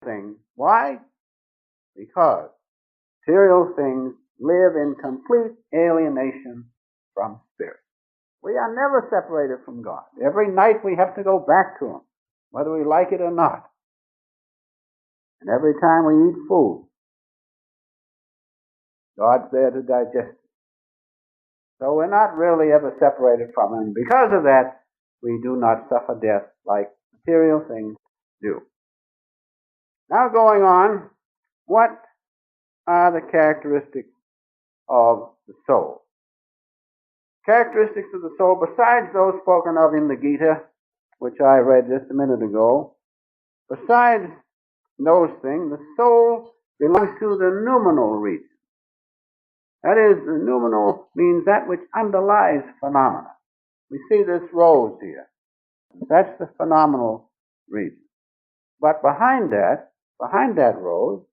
things. Why? Because material things live in complete alienation from spirit. We are never separated from God. Every night we have to go back to Him, whether we like it or not. And every time we eat food, God's there to digest it. So we're not really ever separated from Him. Because of that, we do not suffer death like material things do. Now going on, what are the characteristics of the soul? Characteristics of the soul, besides those spoken of in the Gita, which I read just a minute ago, besides those things, the soul belongs to the noumenal region. That is, the noumenal means that which underlies phenomena. We see this rose here. That's the phenomenal region. But behind that rose,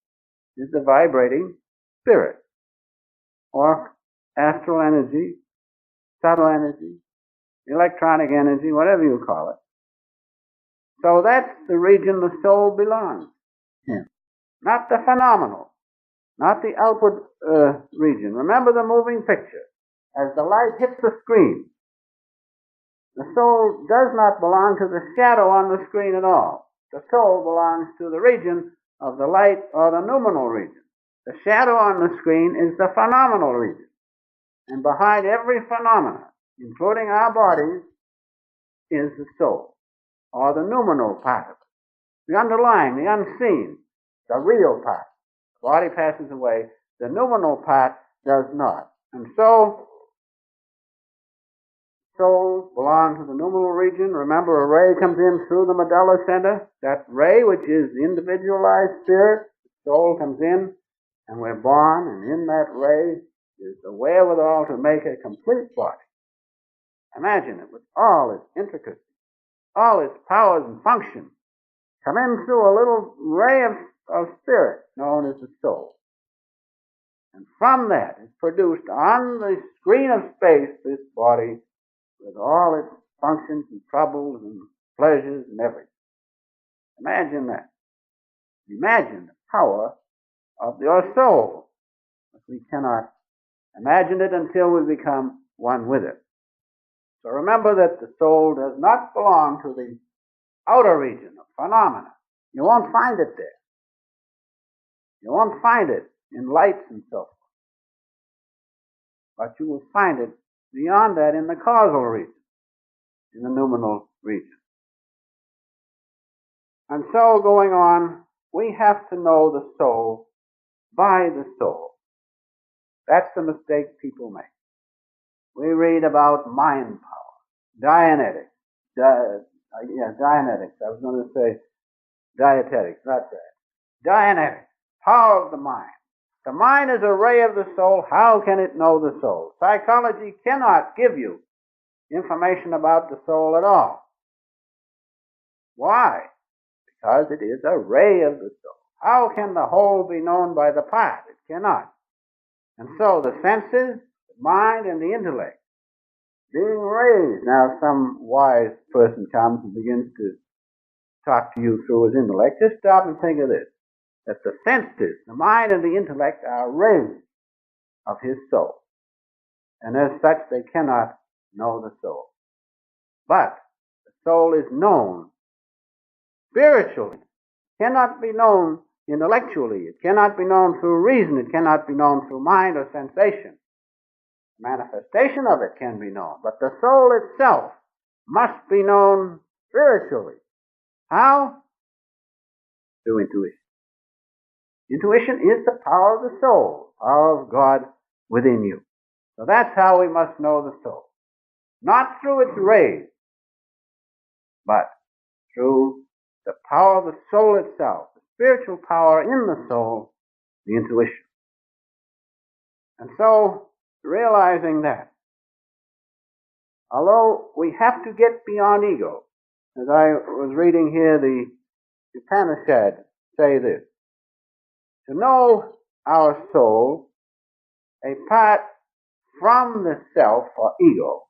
is the vibrating spirit, or astral energy, subtle energy, electronic energy, whatever you call it. So that's the region the soul belongs in. Not the phenomenal, not the outward region. Remember the moving picture. As the light hits the screen, the soul does not belong to the shadow on the screen at all. The soul belongs to the region of the light or the noumenal region. The shadow on the screen is the phenomenal region. And behind every phenomena, including our bodies, is the soul, or the noumenal part of it. The underlying, the unseen, the real part. The body passes away, the noumenal part does not. And so, souls belong to the noumenal region. Remember, a ray comes in through the medulla center. That ray, which is the individualized spirit, the soul comes in, and we're born, and in that ray is the wherewithal to make a complete body. Imagine it with all its intricacies, all its powers and functions, come in through a little ray of spirit known as the soul. And from that is produced on the screen of space this body with all its functions and troubles and pleasures and everything. Imagine that. Imagine the power of your soul. But we cannot imagine it until we become one with it. So remember that the soul does not belong to the outer region of phenomena. You won't find it there. You won't find it in lights and so forth. But you will find it beyond that in the causal region, in the noumenal region. And so going on, we have to know the soul by the soul. That's the mistake people make. We read about mind power, Dianetics. Dianetics. I was going to say dietetics, not that. Dianetics, power of the mind. The mind is a ray of the soul. How can it know the soul? Psychology cannot give you information about the soul at all. Why? Because it is a ray of the soul. How can the whole be known by the part? It cannot. And so the senses, the mind, and the intellect being raised. Now some wise person comes and begins to talk to you through his intellect. Just stop and think of this. That the senses, the mind and the intellect are rays of his soul. And as such, they cannot know the soul. But the soul is known spiritually. It cannot be known intellectually. It cannot be known through reason. It cannot be known through mind or sensation. The manifestation of it can be known. But the soul itself must be known spiritually. How? Through intuition. Intuition is the power of the soul, power of God within you. So that's how we must know the soul. Not through its rays, but through the power of the soul itself, the spiritual power in the soul, the intuition. And so, realizing that, although we have to get beyond ego, as I was reading here the Upanishad say this, to know our soul apart from the self or ego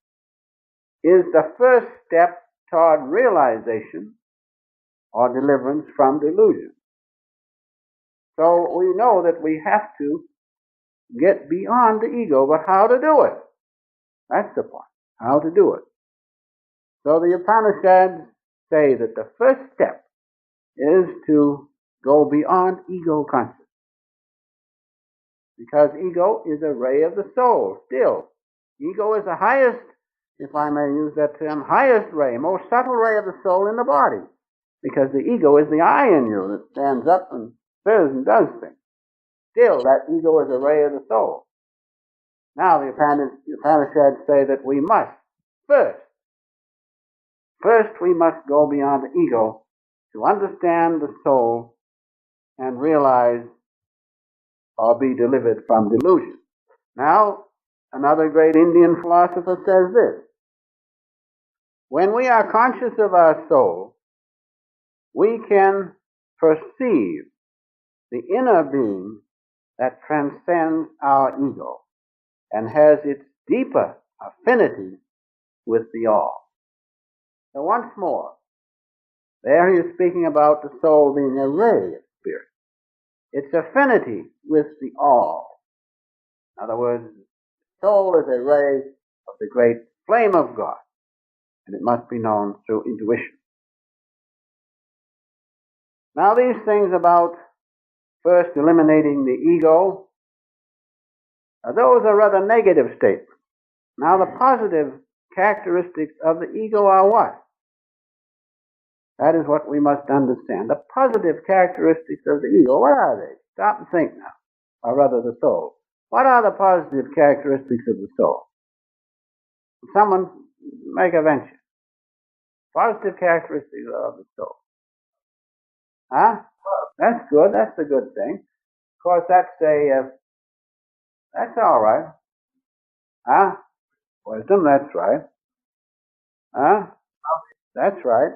is the first step toward realization or deliverance from delusion. So we know that we have to get beyond the ego, but how to do it? That's the point. How to do it. So the Upanishads say that the first step is to go beyond ego consciousness. Because ego is a ray of the soul, still. Ego is the highest, if I may use that term, highest ray, most subtle ray of the soul in the body. Because the ego is the I in you that stands up and says and does things. Still, that ego is a ray of the soul. Now the Upanishads say that we must, first we must go beyond the ego to understand the soul and realize or be delivered from delusion. Now, another great Indian philosopher says this: when we are conscious of our soul, we can perceive the inner being that transcends our ego and has its deeper affinity with the all. So once more, there he is speaking about the soul being a ray of spirit. Its affinity with the all. In other words, the soul is a ray of the great flame of God, and it must be known through intuition. Now these things about first eliminating the ego, those are rather negative statements. Now the positive characteristics of the ego are what? That is what we must understand. The positive characteristics of the ego, what are they? Stop and think now. Or rather the soul. What are the positive characteristics of the soul? Someone make a venture. Positive characteristics of the soul. Huh? That's good. That's a good thing. Of course, that's all right. Huh? Wisdom, that's right. Huh? That's right.